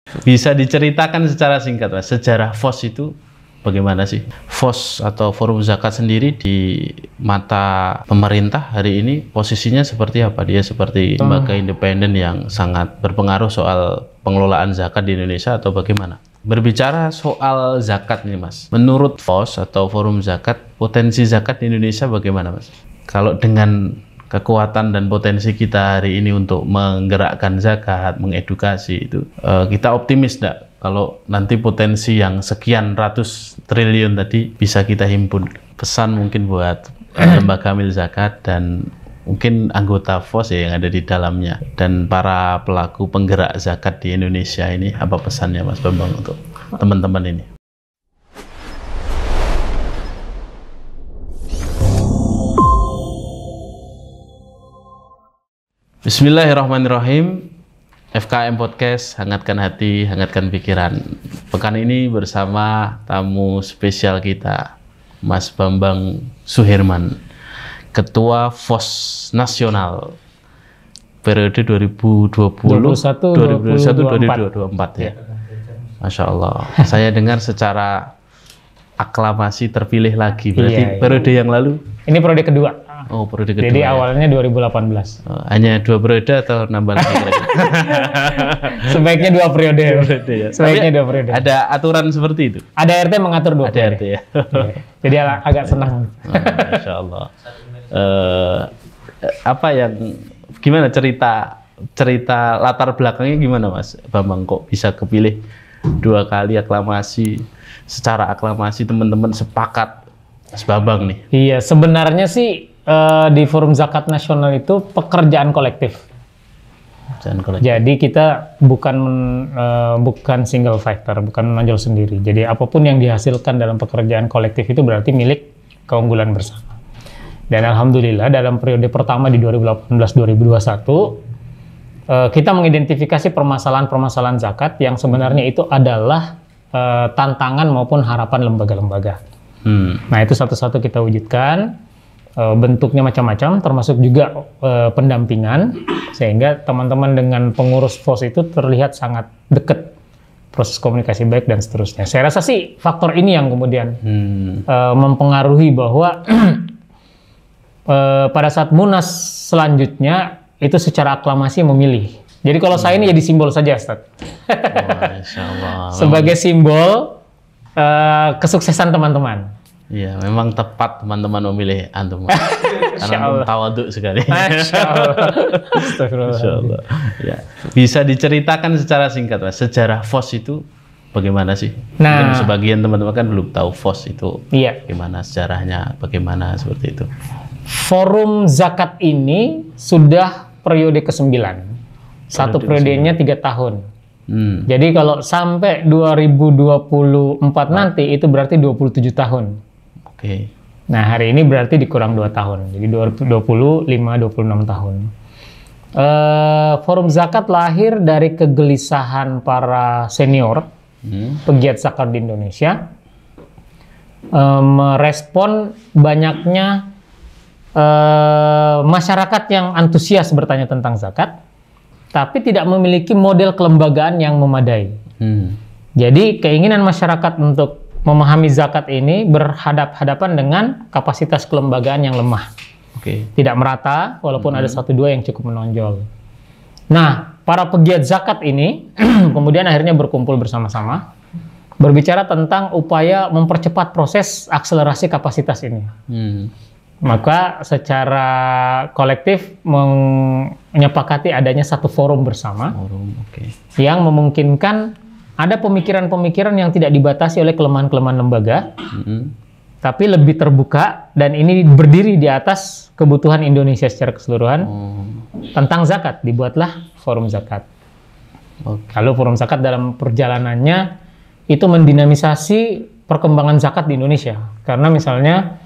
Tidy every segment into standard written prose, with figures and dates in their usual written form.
Bisa diceritakan secara singkat, Mas, sejarah FOS itu bagaimana sih? FOS atau Forum Zakat sendiri di mata pemerintah hari ini posisinya seperti apa? Dia seperti lembaga independen yang sangat berpengaruh soal pengelolaan zakat di Indonesia atau bagaimana? Berbicara soal zakat nih, Mas, menurut FOS atau Forum Zakat, potensi zakat di Indonesia bagaimana, Mas? Kalau dengan kekuatan dan potensi kita hari ini untuk menggerakkan zakat, mengedukasi itu, kita optimis enggak kalau nanti potensi yang sekian ratus triliun tadi bisa kita himpun? Pesan mungkin buat lembaga amil zakat dan mungkin anggota FOS ya yang ada di dalamnya dan para pelaku penggerak zakat di Indonesia ini, apa pesannya, Mas Bambang, untuk teman-teman ini? Bismillahirrahmanirrahim. FKM Podcast, hangatkan hati, hangatkan pikiran. Pekan ini bersama tamu spesial kita, Mas Bambang Suherman, Ketua FOS Nasional periode 2021-2024 ya. Masya Allah. Saya dengar secara aklamasi terpilih lagi. Berarti periode yang lalu? Ini periode kedua. Oh, periode kedua. Jadi ya? awalnya 2018. Hanya 2 periode atau nambah lagi? Sebaiknya 2 periode. Ya. Sebaiknya 2 periode. Ada aturan seperti itu? Ada RT mengatur 2 periode. Ada RT ya. Jadi agak senang. Masya Allah. Apa yang gimana cerita latar belakangnya gimana, Mas Bambang, kok bisa kepilih 2 kali aklamasi? Secara aklamasi teman-teman sepakat Mas Bambang nih. Iya, sebenarnya sih di Forum Zakat Nasional itu pekerjaan kolektif. Jadi kita bukan single factor, bukan menonjol sendiri. Jadi apapun yang dihasilkan dalam pekerjaan kolektif itu berarti milik keunggulan bersama. Dan alhamdulillah dalam periode pertama di 2018-2021 kita mengidentifikasi permasalahan-permasalahan zakat yang sebenarnya itu adalah tantangan maupun harapan lembaga-lembaga. Nah, itu satu-satu kita wujudkan. Bentuknya macam-macam, termasuk juga pendampingan, sehingga teman-teman dengan pengurus FOS itu terlihat sangat dekat, proses komunikasi baik dan seterusnya. Saya rasa sih faktor ini yang kemudian mempengaruhi bahwa pada saat Munas selanjutnya itu secara aklamasi memilih. Jadi kalau saya ini jadi simbol saja, Ustaz. Masya Allah. Sebagai simbol kesuksesan teman-teman. Iya, memang tepat teman-teman memilih antum. Karena tawaduk sekali. Masya Allah. Masya Allah. Ya. Bisa diceritakan secara singkat, Mas, sejarah FOS itu bagaimana sih? Nah, mungkin sebagian teman-teman kan belum tahu FOS itu bagaimana sejarahnya, bagaimana seperti itu. Forum Zakat ini sudah periode ke-9. Satu periodenya 3 tahun. Jadi kalau sampai 2024 nanti itu berarti 27 tahun. Oke. Nah, hari ini berarti dikurang 2 tahun. Jadi 25-26 tahun. Forum Zakat lahir dari kegelisahan para senior pegiat zakat di Indonesia, merespon banyaknya masyarakat yang antusias bertanya tentang zakat, tapi tidak memiliki model kelembagaan yang memadai. Jadi keinginan masyarakat untuk memahami zakat ini berhadapan dengan kapasitas kelembagaan yang lemah. Tidak merata, walaupun ada 1-2 yang cukup menonjol. Nah, para pegiat zakat ini kemudian akhirnya berkumpul bersama-sama, berbicara tentang upaya mempercepat proses akselerasi kapasitas ini. Maka secara kolektif menyepakati adanya satu forum bersama yang memungkinkan ada pemikiran-pemikiran yang tidak dibatasi oleh kelemahan-kelemahan lembaga, tapi lebih terbuka, dan ini berdiri di atas kebutuhan Indonesia secara keseluruhan tentang zakat. Dibuatlah Forum Zakat. Lalu Forum Zakat dalam perjalanannya itu mendinamisasi perkembangan zakat di Indonesia. Karena misalnya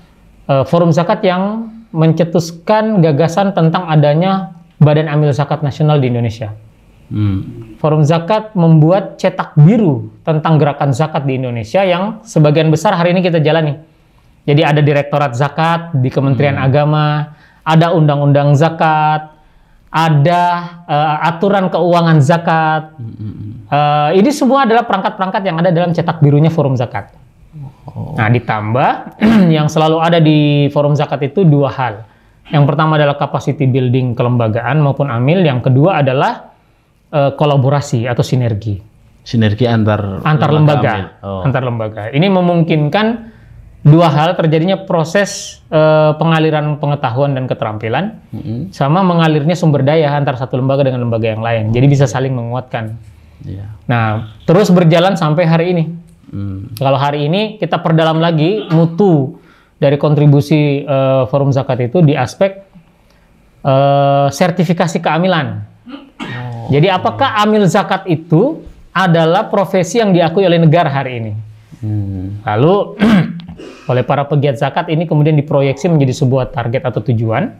Forum Zakat yang mencetuskan gagasan tentang adanya Badan Amil Zakat Nasional di Indonesia. Forum Zakat membuat cetak biru tentang gerakan zakat di Indonesia yang sebagian besar hari ini kita jalani. Jadi ada Direktorat Zakat di Kementerian Agama, ada Undang-Undang Zakat, ada aturan keuangan zakat. Ini semua adalah perangkat-perangkat yang ada dalam cetak birunya Forum Zakat. Nah, ditambah yang selalu ada di Forum Zakat itu dua hal. Yang pertama adalah capacity building kelembagaan maupun AMIL. Yang kedua adalah kolaborasi atau sinergi. Sinergi antar lembaga. Antar lembaga. Ini memungkinkan dua hal, terjadinya proses pengaliran pengetahuan dan keterampilan, sama mengalirnya sumber daya antara satu lembaga dengan lembaga yang lain. Jadi bisa saling menguatkan. Nah, terus berjalan sampai hari ini. Kalau hari ini kita perdalam lagi mutu dari kontribusi Forum Zakat itu di aspek sertifikasi keamilan. Jadi apakah amil zakat itu adalah profesi yang diakui oleh negara hari ini? Lalu oleh para pegiat zakat ini kemudian diproyeksi menjadi sebuah target atau tujuan.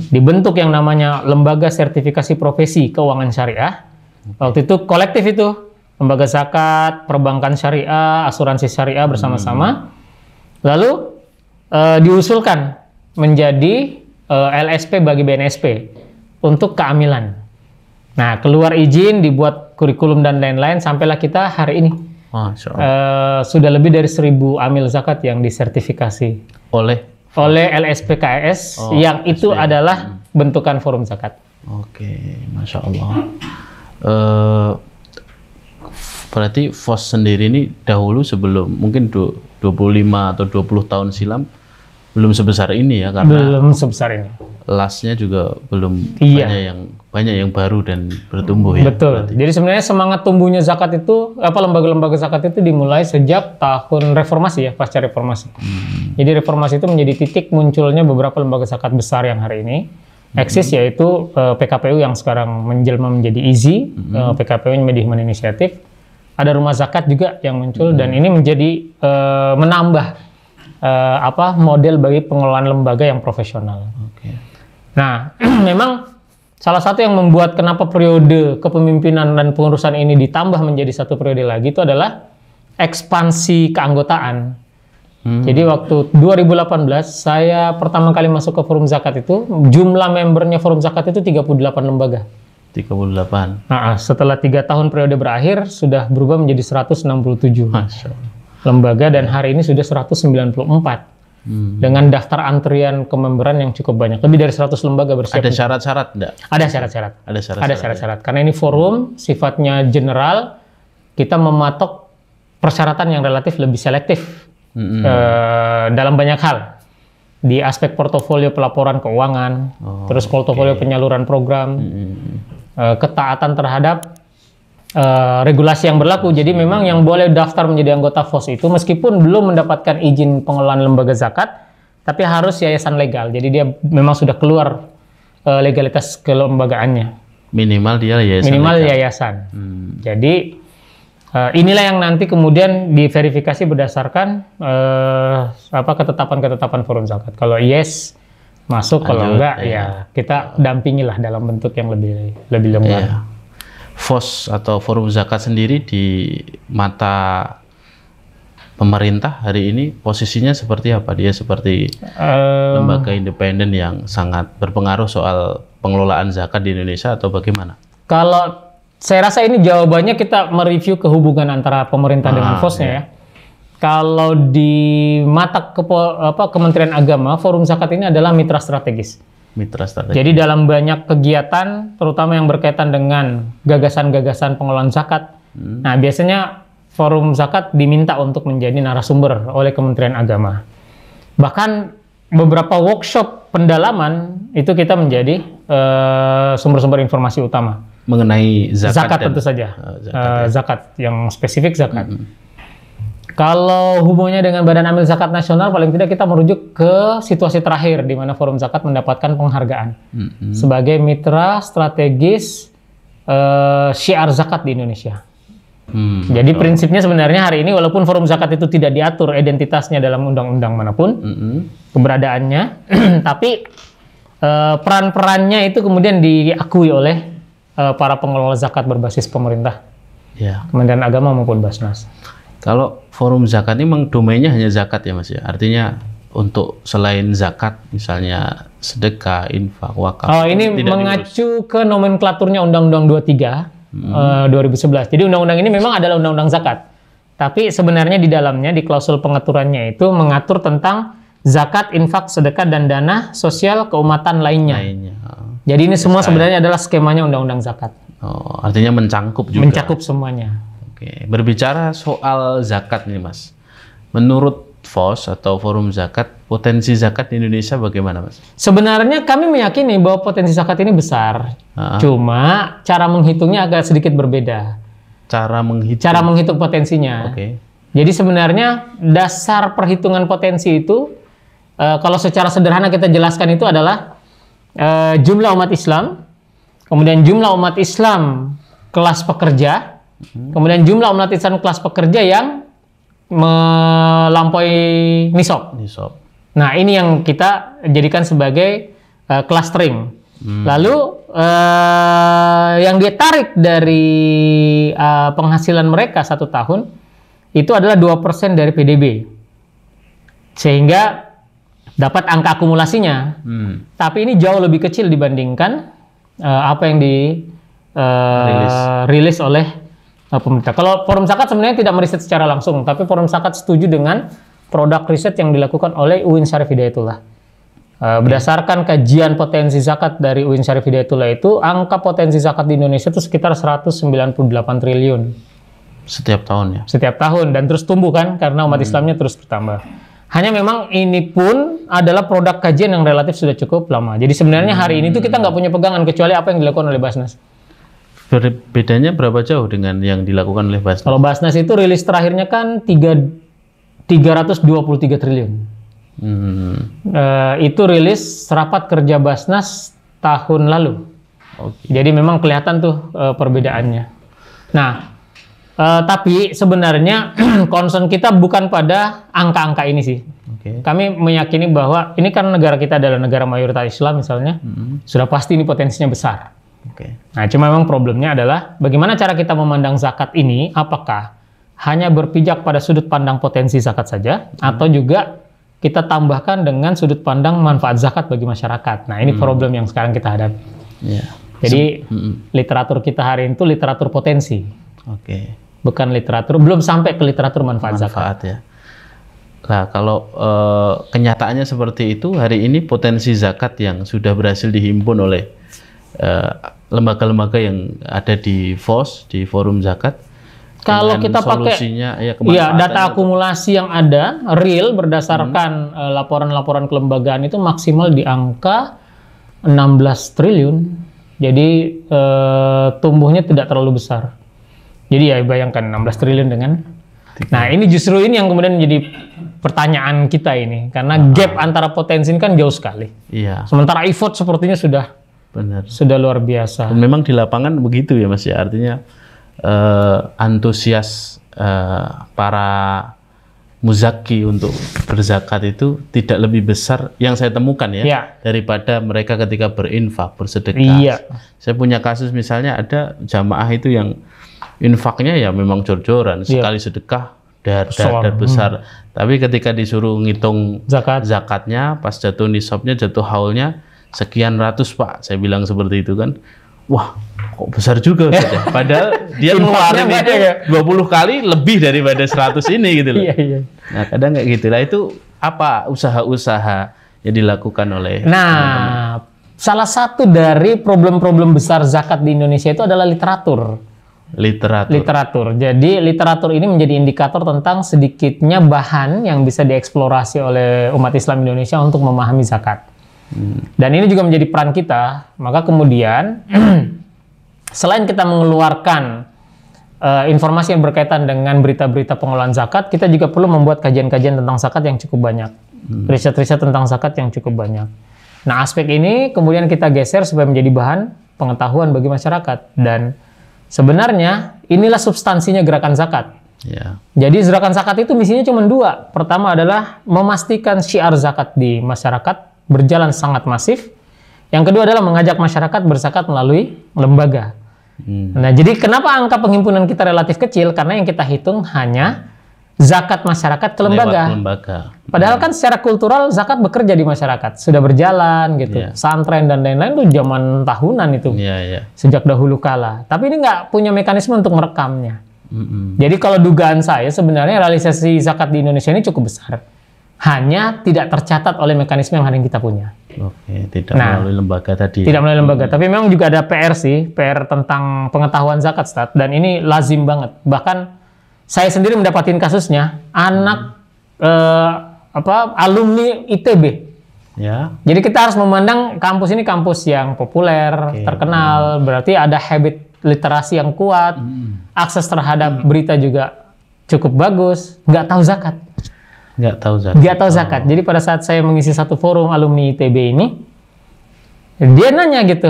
Dibentuk yang namanya Lembaga Sertifikasi Profesi Keuangan Syariah. Waktu itu kolektif itu. Lembaga zakat, perbankan syariah, asuransi syariah bersama-sama. Lalu diusulkan menjadi LSP bagi BNSP untuk keamilan. Nah, keluar izin, dibuat kurikulum dan lain-lain, sampailah kita hari ini. Sudah lebih dari 1.000 amil zakat yang disertifikasi oleh LSP KS, yang itu adalah bentukan Forum Zakat. Oke, Masya Allah. Berarti FOS sendiri ini dahulu sebelum mungkin 25 atau 20 tahun silam belum sebesar ini ya, karena belum sebesar ini. Lasnya juga belum Iya. banyak yang baru dan bertumbuh ya. Betul. Berarti. Jadi sebenarnya semangat tumbuhnya zakat itu, lembaga-lembaga zakat itu dimulai sejak tahun reformasi ya, pasca reformasi. Jadi reformasi itu menjadi titik munculnya beberapa lembaga zakat besar yang hari ini eksis, yaitu PKPU yang sekarang menjelma menjadi IZI, PKPU Medihuman Inisiatif. Ada rumah zakat juga yang muncul, dan ini menjadi menambah model bagi pengelolaan lembaga yang profesional. Nah, memang salah satu yang membuat kenapa periode kepemimpinan dan pengurusan ini ditambah menjadi satu periode lagi itu adalah ekspansi keanggotaan. Jadi waktu 2018 saya pertama kali masuk ke Forum Zakat itu, jumlah membernya Forum Zakat itu 38 lembaga. 38. Nah, setelah 3 tahun periode berakhir sudah berubah menjadi 167 lembaga, dan hari ini sudah 194 dengan daftar antrian kememberan yang cukup banyak, lebih dari 100 lembaga bersiap. Ada syarat-syarat enggak? Ada syarat-syarat. Ada syarat-syarat. Karena ini forum sifatnya general, kita mematok persyaratan yang relatif lebih selektif dalam banyak hal. Di aspek portofolio pelaporan keuangan, terus portofolio penyaluran program, ketaatan terhadap regulasi yang berlaku. Jadi memang yang boleh daftar menjadi anggota FOS itu meskipun belum mendapatkan izin pengelolaan lembaga zakat, tapi harus yayasan legal. Jadi dia memang sudah keluar legalitas kelembagaannya. Minimal dia yayasan. Yayasan. Jadi inilah yang nanti kemudian diverifikasi berdasarkan ketetapan-ketetapan Forum Zakat. Kalau yes masuk, kalau enggak ya kita dampingilah dalam bentuk yang lebih longgar. FOS atau Forum Zakat sendiri di mata pemerintah hari ini posisinya seperti apa? Dia seperti lembaga independen yang sangat berpengaruh soal pengelolaan zakat di Indonesia atau bagaimana? Kalau saya rasa ini jawabannya kita mereview kehubungan antara pemerintah dengan FOS-nya ya. Kalau di mata Kementerian Agama, Forum Zakat ini adalah mitra strategis. Jadi dalam banyak kegiatan, terutama yang berkaitan dengan gagasan-gagasan pengelolaan zakat, nah biasanya Forum Zakat diminta untuk menjadi narasumber oleh Kementerian Agama. Bahkan beberapa workshop pendalaman itu kita menjadi sumber-sumber informasi utama. Mengenai zakat tentu saja. Zakat yang spesifik zakat. Kalau hubungannya dengan Badan Amil Zakat Nasional, paling tidak kita merujuk ke situasi terakhir di mana Forum Zakat mendapatkan penghargaan sebagai mitra strategis syiar zakat di Indonesia. Jadi prinsipnya sebenarnya hari ini walaupun Forum Zakat itu tidak diatur identitasnya dalam undang-undang manapun keberadaannya, tapi peran-perannya itu kemudian diakui oleh para pengelola zakat berbasis pemerintah, Kementerian Agama maupun Basnas. Kalau Forum Zakat ini memang domainnya hanya zakat ya Mas ya? Artinya untuk selain zakat, misalnya sedekah, infak, wakaf? Oh, ini mengacu ke nomenklaturnya Undang-Undang 23 2011. Jadi undang-undang ini memang adalah undang-undang zakat. Tapi sebenarnya di dalamnya, di klausul pengaturannya itu mengatur tentang zakat, infak, sedekah, dan dana sosial keumatan lainnya. Jadi ini semua sebenarnya adalah skemanya undang-undang zakat. Oh, artinya mencangkup juga. Mencakup semuanya. Oke, berbicara soal zakat nih Mas. Menurut FOS atau Forum Zakat, potensi zakat di Indonesia bagaimana Mas? Sebenarnya kami meyakini bahwa potensi zakat ini besar. Cuma cara menghitungnya agak sedikit berbeda. Cara menghitung potensinya. Oke. Jadi sebenarnya dasar perhitungan potensi itu, kalau secara sederhana kita jelaskan itu adalah jumlah umat Islam, kemudian jumlah umat Islam kelas pekerja, kemudian jumlah umat Islam kelas pekerja yang melampaui nisab. Nah, ini yang kita jadikan sebagai clustering. Lalu yang dia tarik dari penghasilan mereka 1 tahun itu adalah 2% dari PDB. Sehingga dapat angka akumulasinya. Tapi ini jauh lebih kecil dibandingkan apa yang rilis oleh pemerintah. Kalau Forum Zakat sebenarnya tidak meriset secara langsung, tapi Forum Zakat setuju dengan produk riset yang dilakukan oleh UIN Syarif Hidayatullah. Berdasarkan kajian potensi zakat dari UIN Syarif Hidayatullah itu, angka potensi zakat di Indonesia itu sekitar 198 triliun. Setiap tahun ya? Setiap tahun, dan terus tumbuh kan, karena umat Islamnya terus bertambah. Hanya memang ini pun adalah produk kajian yang relatif sudah cukup lama. Jadi sebenarnya hari ini tuh kita nggak punya pegangan kecuali apa yang dilakukan oleh Basnas. Bedanya berapa jauh dengan yang dilakukan oleh Basnas? Kalau Basnas itu rilis terakhirnya kan 323 triliun. Itu rilis rapat kerja Basnas tahun lalu. Jadi memang kelihatan tuh perbedaannya. Nah, tapi sebenarnya concern kita bukan pada angka-angka ini sih. Kami meyakini bahwa ini kan negara kita adalah negara mayoritas Islam misalnya, sudah pasti ini potensinya besar. Nah, cuma memang problemnya adalah bagaimana cara kita memandang zakat ini, apakah hanya berpijak pada sudut pandang potensi zakat saja, atau juga kita tambahkan dengan sudut pandang manfaat zakat bagi masyarakat. Nah, ini problem yang sekarang kita hadapi. Jadi, literatur kita hari ini itu literatur potensi. Bukan literatur, belum sampai ke literatur manfaat zakat. Ya. Nah, kalau kenyataannya seperti itu, hari ini potensi zakat yang sudah berhasil dihimpun oleh lembaga-lembaga yang ada di FOS, di Forum Zakat. Kalau kita pakai data akumulasi yang ada, real berdasarkan laporan-laporan kelembagaan itu maksimal di angka 16 triliun. Jadi tumbuhnya tidak terlalu besar. Jadi ya bayangkan 16 triliun dengan. Nah, ini justru ini yang kemudian menjadi pertanyaan kita ini, karena gap antara potensi ini kan jauh sekali. Sementara effort sepertinya sudah luar biasa. Dan memang di lapangan begitu ya Mas ya, artinya antusias para muzaki untuk berzakat itu tidak lebih besar yang saya temukan ya, daripada mereka ketika berinfak, bersedekah. Saya punya kasus misalnya ada jamaah itu yang infaknya ya memang jor-joran, sekali sedekah dar besar, tapi ketika disuruh ngitung zakatnya pas jatuh nisabnya, jatuh haulnya sekian ratus Pak, saya bilang seperti itu kan, wah kok besar juga padahal dia ngeluarin itu 20 kali lebih daripada 100 ini gitu loh. Nah, kadang kayak gitu lah. Itu apa usaha-usaha yang dilakukan oleh teman-teman? Salah satu dari problem-problem besar zakat di Indonesia itu adalah literatur. Jadi literatur ini menjadi indikator tentang sedikitnya bahan yang bisa dieksplorasi oleh umat Islam Indonesia untuk memahami zakat. Dan ini juga menjadi peran kita. Maka kemudian selain kita mengeluarkan informasi yang berkaitan dengan berita-berita pengelolaan zakat, kita juga perlu membuat kajian-kajian tentang zakat yang cukup banyak, riset-riset tentang zakat yang cukup banyak. Nah, aspek ini kemudian kita geser supaya menjadi bahan pengetahuan bagi masyarakat. Dan sebenarnya inilah substansinya gerakan zakat. Jadi gerakan zakat itu misinya cuma dua. Pertama adalah memastikan syiar zakat di masyarakat berjalan sangat masif. Yang kedua adalah mengajak masyarakat berzakat melalui lembaga. Nah, jadi kenapa angka penghimpunan kita relatif kecil? Karena yang kita hitung hanya zakat masyarakat ke lembaga. Padahal kan secara kultural zakat bekerja di masyarakat, sudah berjalan gitu. Santren dan lain-lain itu zaman tahunan itu. Sejak dahulu kala. Tapi ini nggak punya mekanisme untuk merekamnya. Jadi kalau dugaan saya sebenarnya realisasi zakat di Indonesia ini cukup besar. Hanya tidak tercatat oleh mekanisme yang hari ini kita punya. Tidak melalui lembaga tadi. Tidak melalui lembaga, tapi memang juga ada PR sih, PR tentang pengetahuan zakat, Ustaz. Dan ini lazim banget. Bahkan saya sendiri mendapatkan kasusnya anak alumni ITB. Jadi kita harus memandang kampus ini kampus yang populer, terkenal, berarti ada habit literasi yang kuat, akses terhadap berita juga cukup bagus, nggak tahu zakat. Nggak tahu zakat. Jadi pada saat saya mengisi satu forum alumni ITB ini, dia nanya gitu,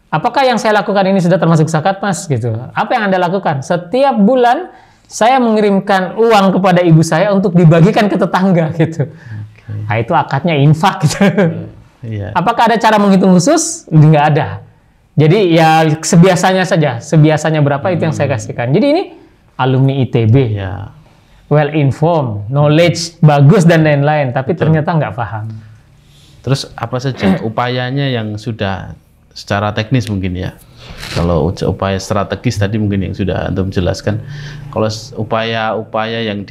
apakah yang saya lakukan ini sudah termasuk zakat, Mas? Gitu. Apa yang Anda lakukan? Setiap bulan saya mengirimkan uang kepada ibu saya untuk dibagikan ke tetangga gitu. Nah, itu akadnya infak gitu. Apakah ada cara menghitung khusus? Nggak ada. Jadi ya sebiasanya saja, sebiasanya berapa itu yang saya kasihkan. Jadi ini alumni ITB, well informed, knowledge bagus dan lain-lain, tapi ternyata nggak paham. Terus apa saja upayanya yang sudah secara teknis mungkin ya? Kalau upaya strategis tadi mungkin yang sudah Antum jelaskan. Kalau upaya-upaya yang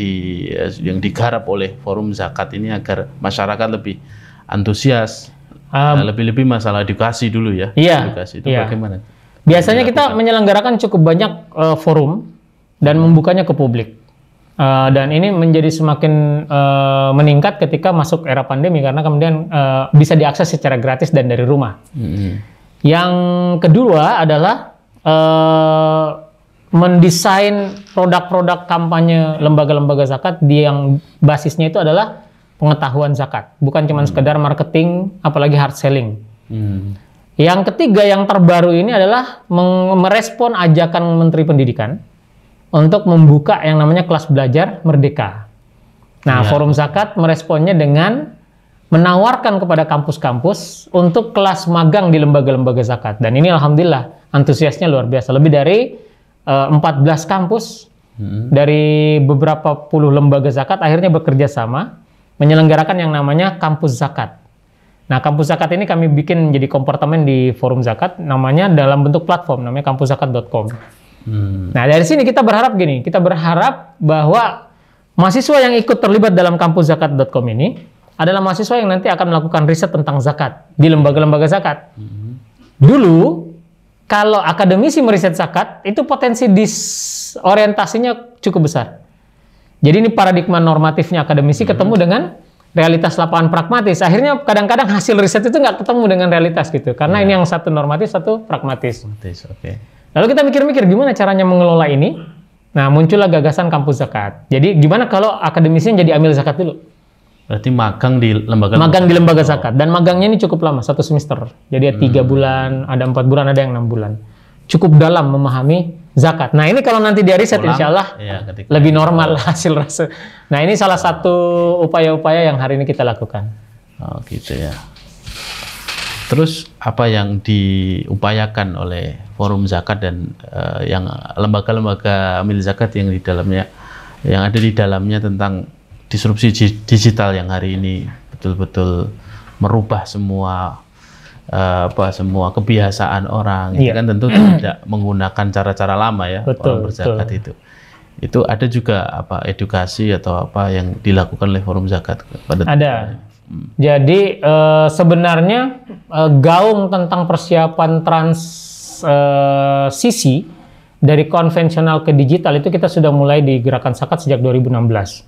digarap oleh forum zakat ini agar masyarakat lebih antusias, lebih-lebih masalah edukasi dulu ya. Edukasi itu bagaimana? Biasanya kita menyelenggarakan cukup banyak forum dan membukanya ke publik. Dan ini menjadi semakin meningkat ketika masuk era pandemi karena kemudian bisa diakses secara gratis dan dari rumah. Yang kedua adalah mendesain produk-produk kampanye lembaga-lembaga zakat yang basisnya itu adalah pengetahuan zakat, bukan cuma sekedar marketing, apalagi hard selling. Yang ketiga yang terbaru ini adalah merespon ajakan Menteri Pendidikan untuk membuka yang namanya kelas belajar merdeka. Nah, forum zakat meresponnya dengan menawarkan kepada kampus-kampus untuk kelas magang di lembaga-lembaga zakat. Dan ini alhamdulillah antusiasnya luar biasa. Lebih dari 14 kampus dari beberapa puluh lembaga zakat akhirnya bekerja sama menyelenggarakan yang namanya kampus zakat. Nah, kampus zakat ini kami bikin menjadi kompartemen di forum zakat, namanya dalam bentuk platform, namanya kampuszakat.com. Nah, dari sini kita berharap gini, kita berharap bahwa mahasiswa yang ikut terlibat dalam kampuszakat.com ini adalah mahasiswa yang nanti akan melakukan riset tentang zakat di lembaga-lembaga zakat. Dulu, kalau akademisi meriset zakat, itu potensi disorientasinya cukup besar. Jadi ini paradigma normatifnya akademisi ketemu dengan realitas lapangan pragmatis. Akhirnya kadang-kadang hasil riset itu nggak ketemu dengan realitas gitu. Karena ini yang satu normatif, satu pragmatis. Lalu kita mikir-mikir gimana caranya mengelola ini. Nah, muncullah gagasan kampus zakat. Jadi gimana kalau akademisinya jadi amil zakat dulu? Berarti magang di lembaga zakat. Dan magangnya ini cukup lama, 1 semester. Jadi 3 bulan, ada 4 bulan, ada yang 6 bulan. Cukup dalam memahami zakat. Nah, ini kalau nanti dia riset insya Allah lebih normal hasil rasa. Nah, ini salah satu upaya-upaya yang hari ini kita lakukan. Oh gitu ya. Terus apa yang diupayakan oleh forum zakat dan yang lembaga-lembaga amil zakat yang di dalamnya, yang ada di dalamnya tentang disrupsi digital yang hari ini betul-betul merubah semua semua kebiasaan orang. Itu kan tentu tidak menggunakan cara-cara lama ya, orang berzakat itu ada juga edukasi atau apa yang dilakukan oleh forum zakat pada ada. Jadi sebenarnya gaung tentang persiapan transisi dari konvensional ke digital itu kita sudah mulai di Gerakan Zakat sejak 2016.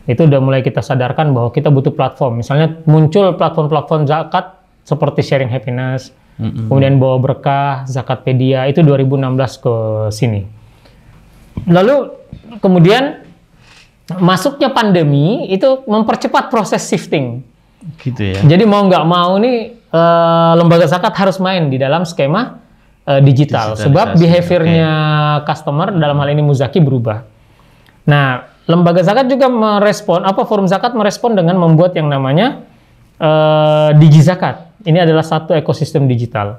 Itu udah mulai kita sadarkan bahwa kita butuh platform. Misalnya muncul platform-platform zakat seperti Sharing Happiness, kemudian Bawa Berkah, Zakatpedia, itu 2016 ke sini. Lalu kemudian masuknya pandemi itu mempercepat proses shifting. Gitu ya. Jadi mau nggak mau nih lembaga zakat harus main di dalam skema digital. Sebab behaviornya customer dalam hal ini Muzaki berubah. Nah, lembaga zakat juga merespon, forum zakat merespon dengan membuat yang namanya Digi Zakat. Ini adalah satu ekosistem digital.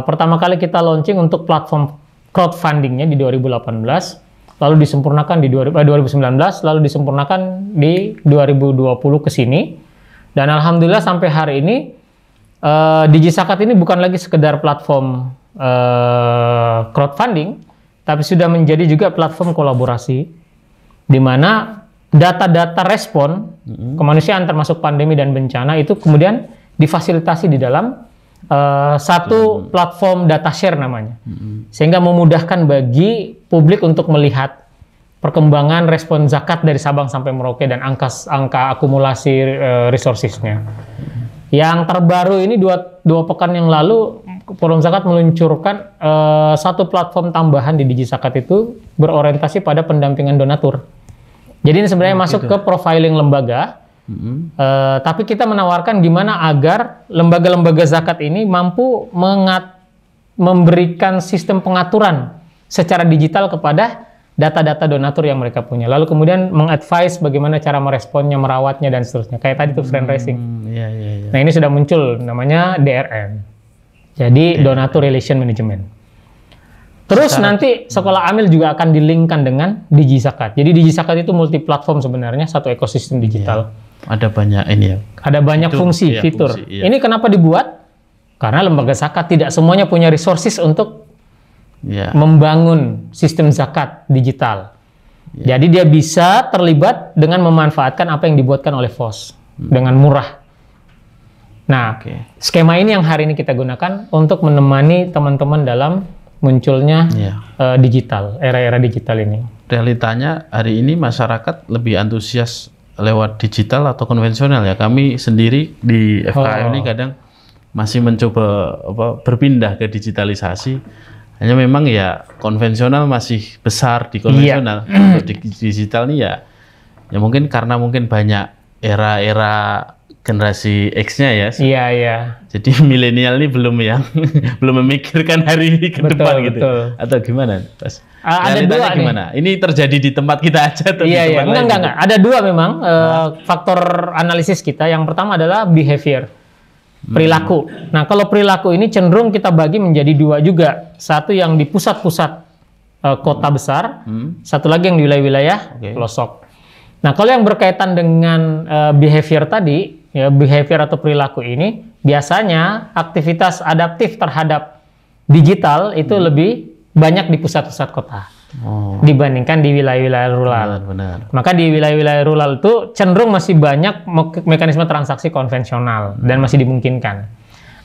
Pertama kali kita launching untuk platform crowdfundingnya di 2018. lalu disempurnakan di 2019, lalu disempurnakan di 2020 ke sini. Dan alhamdulillah sampai hari ini DigiZakat ini bukan lagi sekedar platform crowdfunding, tapi sudah menjadi juga platform kolaborasi di mana data-data respon kemanusiaan termasuk pandemi dan bencana itu kemudian difasilitasi di dalam satu platform data share namanya, sehingga memudahkan bagi publik untuk melihat perkembangan respon zakat dari Sabang sampai Merauke dan angka akumulasi resourcesnya. Yang terbaru ini dua pekan yang lalu Forum Zakat meluncurkan satu platform tambahan di DigiZakat itu berorientasi pada pendampingan donatur. Jadi ini sebenarnya masuk ke profiling lembaga. Tapi kita menawarkan gimana agar lembaga-lembaga zakat ini mampu memberikan sistem pengaturan secara digital kepada data-data donatur yang mereka punya. Lalu kemudian mengadvise bagaimana cara meresponnya, merawatnya, dan seterusnya. Kayak tadi tuh fundraising. Nah ini sudah muncul, namanya DRM. Jadi Donatur Relation Management. Terus nanti Sekolah Amil juga akan dilingkan dengan DigiZakat. Jadi DigiZakat itu multi platform sebenarnya, satu ekosistem digital. Ada banyak ini ya. Ada banyak fungsi, fitur. Ini kenapa dibuat? Karena lembaga zakat tidak semuanya punya resources untuk membangun sistem zakat digital. Jadi dia bisa terlibat dengan memanfaatkan apa yang dibuatkan oleh FOS dengan murah. Nah, skema ini yang hari ini kita gunakan untuk menemani teman-teman dalam munculnya digital, era-era digital ini. Realitanya hari ini masyarakat lebih antusias lewat digital atau konvensional ya. Kami sendiri di FKM ini kadang masih mencoba berpindah ke digitalisasi. Hanya memang ya konvensional masih besar di konvensional. Di digital nih ya mungkin karena banyak era generasi X-nya ya. Jadi milenial ini belum memikirkan hari ke depan gitu. Atau gimana, Mas? Ada dua gimana? Ini terjadi di tempat kita aja atau di tempat lain? Enggak. Ada dua memang faktor analisis kita. Yang pertama adalah behavior. Perilaku. Nah, kalau perilaku ini cenderung kita bagi menjadi dua juga. Satu yang di pusat-pusat kota besar, satu lagi yang di wilayah-wilayah pelosok. Nah, kalau yang berkaitan dengan behavior tadi, ya behavior atau perilaku ini, biasanya aktivitas adaptif terhadap digital itu lebih banyak di pusat-pusat kota dibandingkan di wilayah-wilayah rural. Benar. Maka di wilayah-wilayah rural itu cenderung masih banyak mekanisme transaksi konvensional dan masih dimungkinkan.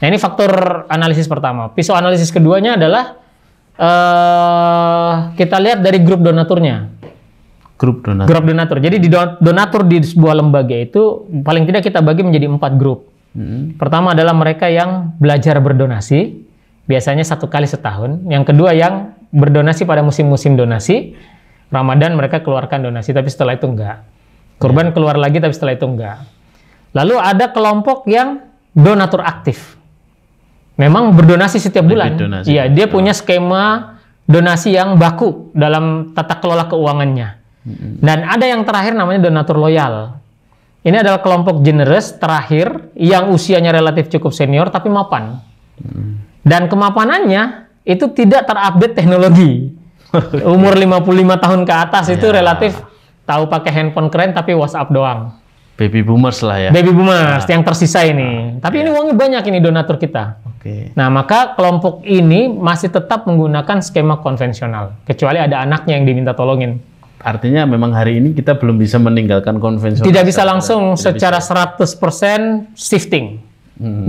Nah, ini faktor analisis pertama. Pisau analisis keduanya adalah kita lihat dari grup donaturnya. Grup donatur. Jadi di donatur di sebuah lembaga itu paling tidak kita bagi menjadi 4 grup. Pertama adalah mereka yang belajar berdonasi, biasanya 1 kali setahun. Yang kedua yang berdonasi pada musim-musim donasi. Ramadan mereka keluarkan donasi, tapi setelah itu enggak. Kurban keluar lagi, tapi setelah itu enggak. Lalu ada kelompok yang donatur aktif. Memang berdonasi setiap bulan. Iya, dia punya skema donasi yang baku dalam tata kelola keuangannya. Dan ada yang terakhir namanya donatur loyal. Ini adalah kelompok generous terakhir yang usianya relatif cukup senior tapi mapan. Dan kemapanannya itu tidak terupdate teknologi. Umur 55 tahun ke atas itu relatif tahu pakai handphone keren tapi WhatsApp doang. Baby boomers lah ya. Baby boomers yang tersisa ini. Tapi ini uangnya banyak ini donatur kita. Nah, maka kelompok ini masih tetap menggunakan skema konvensional. Kecuali ada anaknya yang diminta tolongin. Artinya memang hari ini kita belum bisa meninggalkan konvensional. Tidak bisa langsung secara 100% shifting.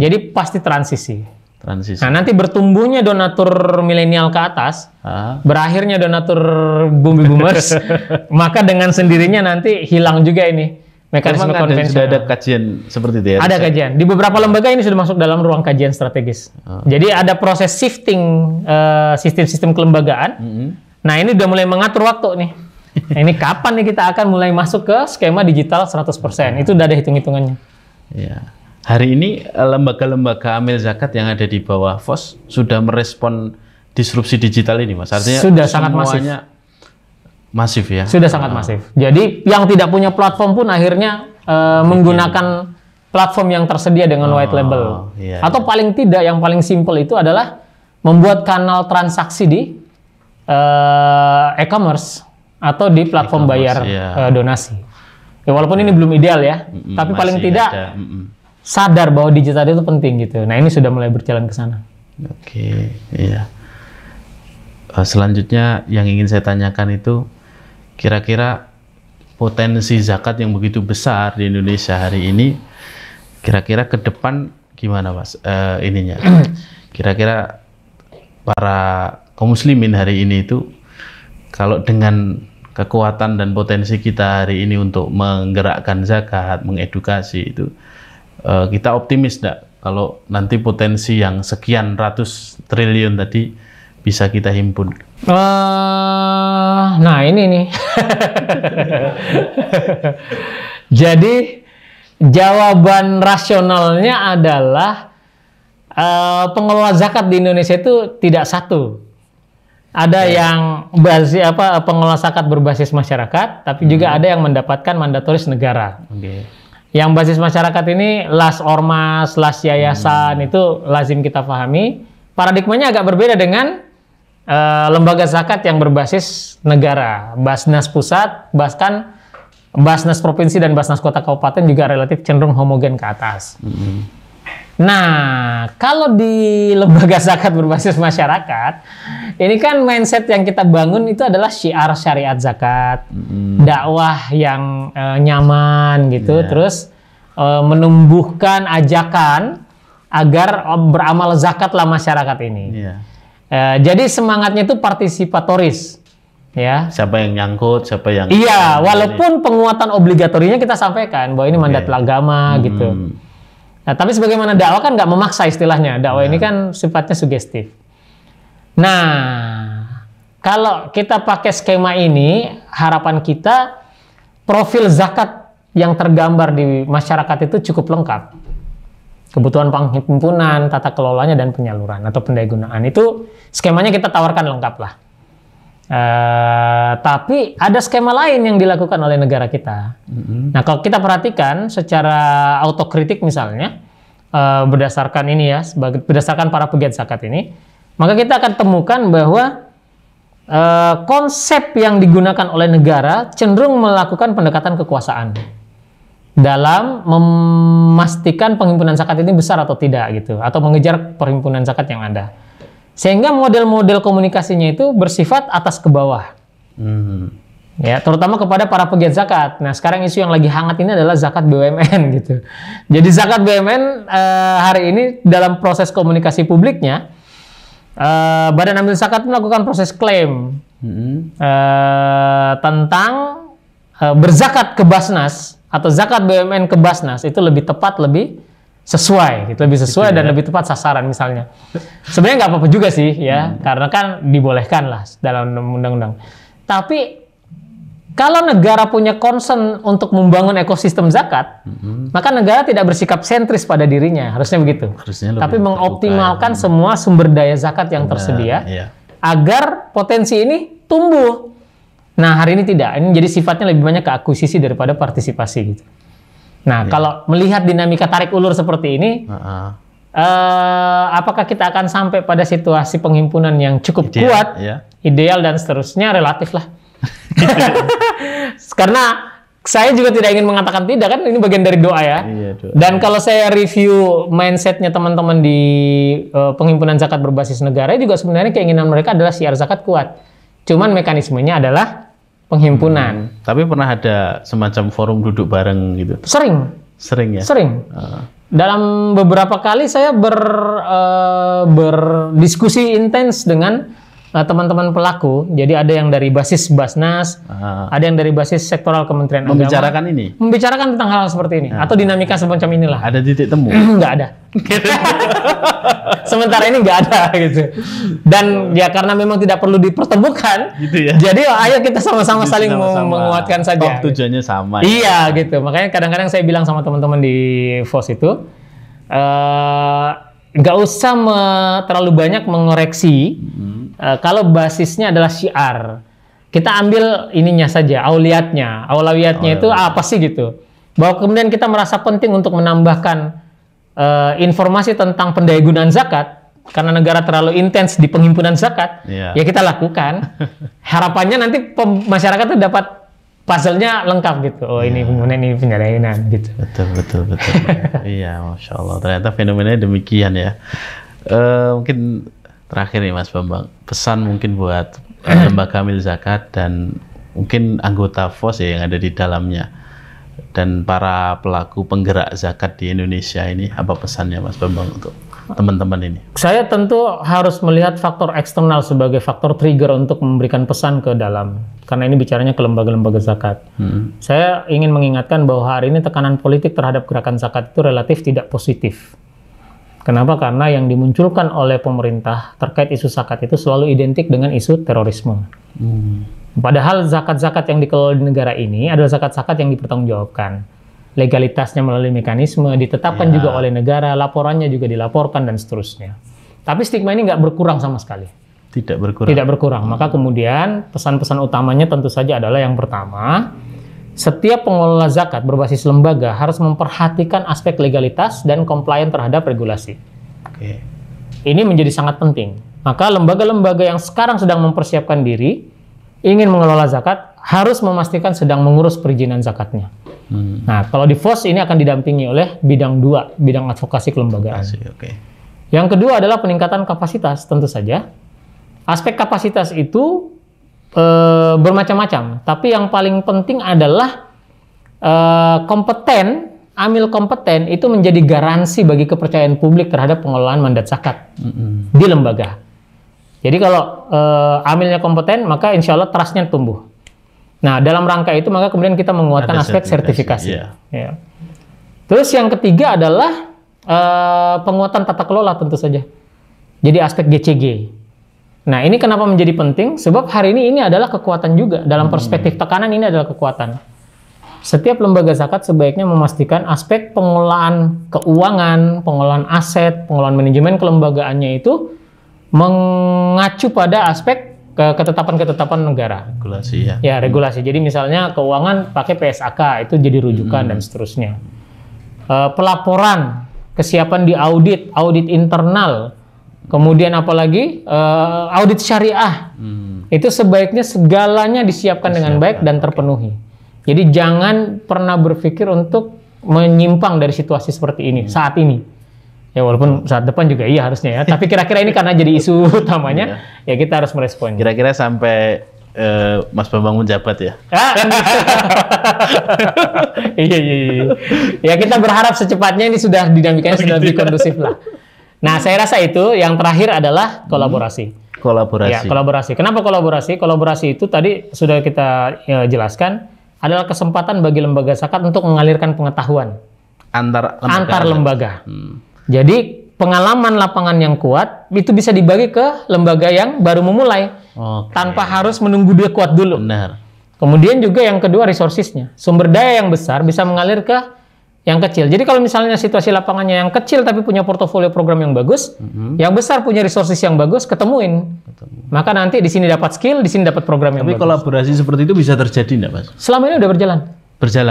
Jadi pasti transisi. Nah, nanti bertumbuhnya donatur milenial ke atas, berakhirnya donatur bumi boomers, maka dengan sendirinya nanti hilang juga ini mekanisme konvensional. Sudah ada kajian seperti itu ya? Ada kajian. Di beberapa lembaga ini sudah masuk dalam ruang kajian strategis. Jadi ada proses shifting sistem-sistem kelembagaan. Nah, ini udah mulai mengatur waktu nih. Nah, ini kapan nih kita akan mulai masuk ke skema digital 100%? Itu udah ada hitung-hitungannya. Ya. Hari ini lembaga-lembaga amil zakat yang ada di bawah FOS sudah merespon disrupsi digital ini, Mas. Artinya sudah sangat masif ya. Sudah sangat masif. Jadi yang tidak punya platform pun akhirnya menggunakan platform yang tersedia dengan white label. Atau paling tidak yang paling simpel itu adalah membuat kanal transaksi di e-commerce atau di platform bayar donasi. Ya, walaupun ini belum ideal ya, tapi paling tidak sadar bahwa digital itu penting gitu. Nah, ini sudah mulai berjalan ke sana. Oke, iya. Selanjutnya yang ingin saya tanyakan itu, kira-kira potensi zakat yang begitu besar di Indonesia hari ini, kira-kira ke depan gimana, Mas? Ininya, kira-kira para kaum muslimin hari ini itu, kalau dengan kekuatan dan potensi kita hari ini untuk menggerakkan zakat, mengedukasi itu, kita optimis enggak kalau nanti potensi yang sekian ratus triliun tadi bisa kita himpun? Nah ini nih. Jadi jawaban rasionalnya adalah pengelola zakat di Indonesia itu tidak satu. Ada yang pengelola zakat berbasis masyarakat, tapi juga ada yang mendapatkan mandatoris negara. Yang basis masyarakat ini las ormas, las yayasan, itu lazim kita pahami. Paradigmanya agak berbeda dengan lembaga zakat yang berbasis negara. Basnas pusat, bahkan Basnas provinsi dan Basnas kota kabupaten juga relatif cenderung homogen ke atas. Nah, kalau di lembaga zakat berbasis masyarakat, ini kan mindset yang kita bangun itu adalah syiar syariat zakat, dakwah yang nyaman gitu, terus menumbuhkan ajakan agar beramal zakatlah masyarakat ini. Jadi semangatnya itu partisipatoris. Ya. Siapa yang nyangkut, siapa yang... Iya, walaupun penguatan obligatorinya kita sampaikan bahwa ini mandat agama gitu. Nah, tapi sebagaimana dakwah kan nggak memaksa istilahnya. Dakwah ini kan sifatnya sugestif. Nah, kalau kita pakai skema ini, harapan kita profil zakat yang tergambar di masyarakat itu cukup lengkap. Kebutuhan penghimpunan, tata kelolanya, dan penyaluran atau pendayagunaan. Itu skemanya kita tawarkan lengkap lah. Tapi ada skema lain yang dilakukan oleh negara kita. Nah, kalau kita perhatikan secara autokritik misalnya, berdasarkan ini ya, berdasarkan para pegiat zakat ini, maka kita akan temukan bahwa konsep yang digunakan oleh negara cenderung melakukan pendekatan kekuasaan dalam memastikan penghimpunan zakat ini besar atau tidak gitu, atau mengejar perhimpunan zakat yang ada. Sehingga model-model komunikasinya itu bersifat atas ke bawah. Ya, terutama kepada para pegiat zakat. Nah, sekarang isu yang lagi hangat ini adalah zakat BUMN gitu. Jadi zakat BUMN hari ini dalam proses komunikasi publiknya, Badan Amil Zakat melakukan proses klaim tentang berzakat ke Basnas atau zakat BUMN ke Basnas itu lebih tepat, lebih sesuai, gitu, lebih sesuai dan lebih tepat sasaran misalnya. Sebenarnya nggak apa-apa juga sih ya, karena kan dibolehkan lah dalam undang-undang. Tapi kalau negara punya concern untuk membangun ekosistem zakat, maka negara tidak bersikap sentris pada dirinya, harusnya begitu. Tapi mengoptimalkan semua sumber daya zakat yang tersedia agar potensi ini tumbuh. Nah, hari ini tidak. Ini jadi sifatnya lebih banyak ke akuisisi daripada partisipasi gitu. Nah, kalau melihat dinamika tarik ulur seperti ini, apakah kita akan sampai pada situasi penghimpunan yang cukup kuat, ideal dan seterusnya, relatif lah. Karena saya juga tidak ingin mengatakan tidak, kan ini bagian dari doa ya. Doa. Dan kalau saya review mindsetnya teman-teman di penghimpunan zakat berbasis negara, juga sebenarnya keinginan mereka adalah syiar zakat kuat. Cuman mekanismenya adalah penghimpunan. Tapi pernah ada semacam forum duduk bareng gitu? Sering ya? Sering. Dalam beberapa kali saya berdiskusi intens dengan teman-teman pelaku. Jadi ada yang dari basis Basnas, ada yang dari basis sektoral Kementerian Agama. Membicarakan ini? Membicarakan tentang hal seperti ini. Atau dinamika semacam inilah. Ada titik temu? Nggak ada. Sementara ini nggak ada gitu. Dan ya karena memang tidak perlu dipertemukan, gitu ya. Jadi ayo kita sama-sama saling menguatkan saja. Tujuannya sama. Iya gitu. Makanya kadang-kadang saya bilang sama teman-teman di FOS itu, nggak usah terlalu banyak mengoreksi. Kalau basisnya adalah syiar, kita ambil ininya saja, aulawiyatnya itu apa sih gitu. Bahwa kemudian kita merasa penting untuk menambahkan informasi tentang pendayagunaan zakat, karena negara terlalu intens di penghimpunan zakat, Iya. ya kita lakukan. Harapannya nanti masyarakat tuh dapat puzzle-nya lengkap gitu. Oh ini penghimpunan, ini penyelewengan gitu. Betul. Iya, Masya Allah. Ternyata fenomenanya demikian ya. Mungkin terakhir nih Mas Bambang, pesan mungkin buat lembaga amil zakat dan mungkin anggota FOS ya yang ada di dalamnya dan para pelaku penggerak zakat di Indonesia ini, apa pesannya Mas Bambang untuk teman-teman ini? Saya tentu harus melihat faktor eksternal sebagai faktor trigger untuk memberikan pesan ke dalam, karena ini bicaranya ke lembaga-lembaga zakat. Saya ingin mengingatkan bahwa hari ini tekanan politik terhadap gerakan zakat itu relatif tidak positif. Kenapa? Karena yang dimunculkan oleh pemerintah terkait isu zakat itu selalu identik dengan isu terorisme. Padahal zakat-zakat yang dikelola di negara ini adalah zakat-zakat yang dipertanggungjawabkan. Legalitasnya melalui mekanisme, ditetapkan juga oleh negara, laporannya juga dilaporkan, dan seterusnya. Tapi stigma ini nggak berkurang sama sekali. Tidak berkurang. Tidak berkurang. Maka kemudian pesan-pesan utamanya tentu saja adalah yang pertama, setiap pengelola zakat berbasis lembaga harus memperhatikan aspek legalitas dan compliant terhadap regulasi. Oke. Ini menjadi sangat penting. Maka lembaga-lembaga yang sekarang sedang mempersiapkan diri, ingin mengelola zakat, harus memastikan sedang mengurus perizinan zakatnya. Nah, kalau di FOS ini akan didampingi oleh bidang 2, bidang advokasi kelembagaan. Oke. Yang kedua adalah peningkatan kapasitas, tentu saja. Aspek kapasitas itu bermacam-macam, tapi yang paling penting adalah amil kompeten itu menjadi garansi bagi kepercayaan publik terhadap pengelolaan mandat zakat di lembaga. Jadi kalau amilnya kompeten, maka insya Allah trust-nya tumbuh. Nah, dalam rangka itu maka kemudian kita menguatkan aspek sertifikasi. Ya. Terus yang ketiga adalah penguatan tata kelola tentu saja. Jadi aspek GCG. Nah, ini kenapa menjadi penting? Sebab hari ini adalah kekuatan juga. Dalam perspektif tekanan ini adalah kekuatan. Setiap lembaga zakat sebaiknya memastikan aspek pengelolaan keuangan, pengelolaan aset, pengelolaan manajemen kelembagaannya itu mengacu pada aspek ketetapan-ketetapan negara. Regulasi ya. Ya, regulasi. Jadi misalnya keuangan pakai PSAK, itu jadi rujukan dan seterusnya. Pelaporan, kesiapan di audit internal, kemudian apalagi audit syariah. Itu sebaiknya segalanya disiapkan dengan baik dan terpenuhi. Jadi jangan pernah berpikir untuk menyimpang dari situasi seperti ini, saat ini. Ya walaupun saat depan juga iya harusnya ya. Tapi kira-kira ini karena jadi isu utamanya, ya kita harus merespon. Kira-kira sampai Mas Bambang menjabat ya? Iya. Ya kita berharap secepatnya ini sudah dinamikanya sudah lebih kondusif lah. Nah, saya rasa itu yang terakhir adalah kolaborasi. Ya, kolaborasi. Kenapa kolaborasi? Kolaborasi itu tadi sudah kita jelaskan adalah kesempatan bagi lembaga zakat untuk mengalirkan pengetahuan antar lembaga. Jadi pengalaman lapangan yang kuat itu bisa dibagi ke lembaga yang baru memulai tanpa harus menunggu dia kuat dulu. Benar. Kemudian juga yang kedua resourcesnya, sumber daya yang besar bisa mengalir ke yang kecil. Jadi kalau misalnya situasi lapangannya yang kecil tapi punya portofolio program yang bagus, yang besar punya resources yang bagus, ketemuin. Maka nanti di sini dapat skill, di sini dapat program yang bagus. Tapi kolaborasi seperti itu bisa terjadi nggak, Mas? Selama ini udah berjalan.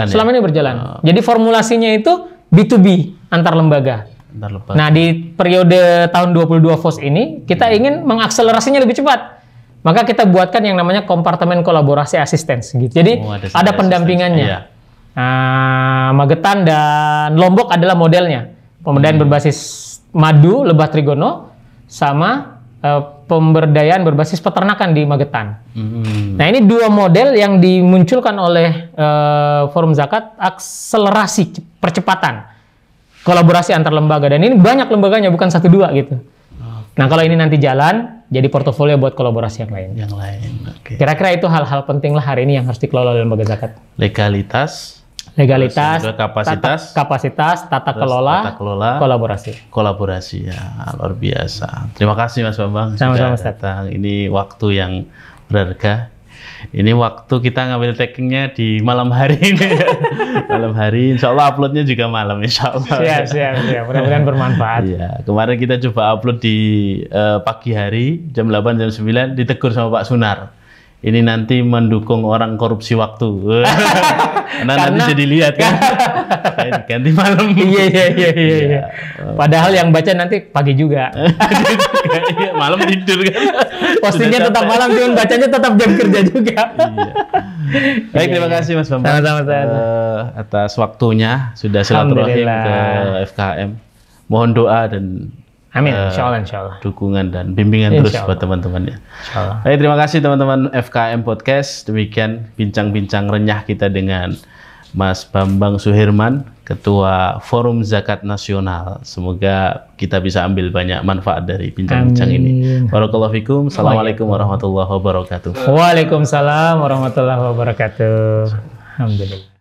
Selama ini berjalan. Jadi formulasinya itu B2B antar lembaga. Nah, di periode tahun 22 FOS ini, kita ingin mengakselerasinya lebih cepat. Maka kita buatkan yang namanya kompartemen kolaborasi asistens. Gitu. Jadi ada pendampingannya. Iya. Nah, Magetan dan Lombok adalah modelnya. Pemberdayaan berbasis madu, lebah trigono, sama pemberdayaan berbasis peternakan di Magetan. Nah, ini dua model yang dimunculkan oleh Forum Zakat, akselerasi, percepatan. Kolaborasi antar lembaga, dan ini banyak lembaganya, bukan 1-2 gitu. Nah, kalau ini nanti jalan, jadi portofolio buat kolaborasi yang lain. Kira-kira itu hal-hal penting lah hari ini yang harus dikelola oleh lembaga zakat. Legalitas, kapasitas, tata kelola, kolaborasi. Ya, luar biasa. Terima kasih Mas Bambang sudah datang. Ini waktu yang berharga. Ini waktu kita ngambil taggingnya di malam hari ini. Malam hari, insya Allah uploadnya juga malam, insya Allah. Siap. Mudah-mudahan bermanfaat. Iya, kemarin kita coba upload di pagi hari, jam 8, jam 9, ditegur sama Pak Sunar. ini nanti mendukung orang korupsi waktu. Karena nanti jadi lihat kan. Ganti malam. Iya. Padahal yang baca nanti pagi juga. Malam tidur kan. Postingnya tetap malam, cuman bacanya tetap jam kerja juga. Iya. Baik, terima kasih Mas Bambang. Sama-sama. Atas waktunya sudah silaturahim ke FKM. Mohon doa dan amin, insyaallah. Dukungan dan bimbingan terus buat teman-temannya. Insyaallah. Baik, terima kasih teman-teman FKM Podcast. Demikian bincang-bincang renyah kita dengan Mas Bambang Suherman, Ketua Forum Zakat Nasional. Semoga kita bisa ambil banyak manfaat dari bincang-bincang ini. Barakallahu fikum. Assalamualaikum warahmatullahi wabarakatuh. Waalaikumsalam warahmatullahi wabarakatuh. Alhamdulillah.